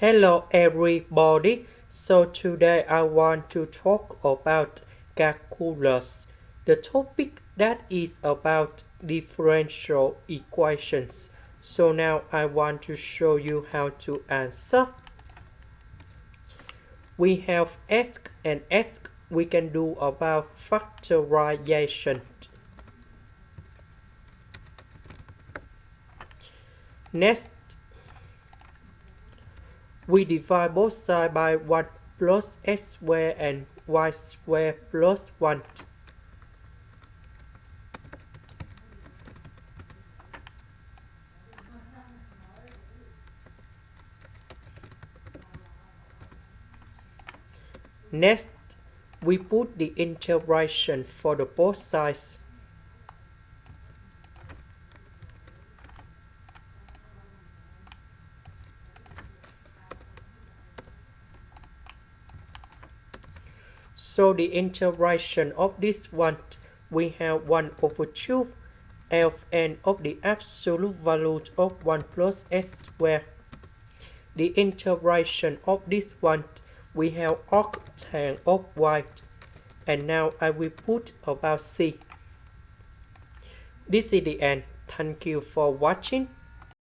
Hello everybody. So today I want to talk about calculus. The topic that is about differential equations. So now I want to show you how to answer. We have x and x. We can do about factorization. Next, we divide both sides by 1 plus x squared and y squared plus 1. Next, we put the integration for the both sides. So the integration of this one, we have 1 over 2 ln of the absolute value of 1 plus x squared. The integration of this one, we have arctan of y. And now I will put about c. This is the end. Thank you for watching.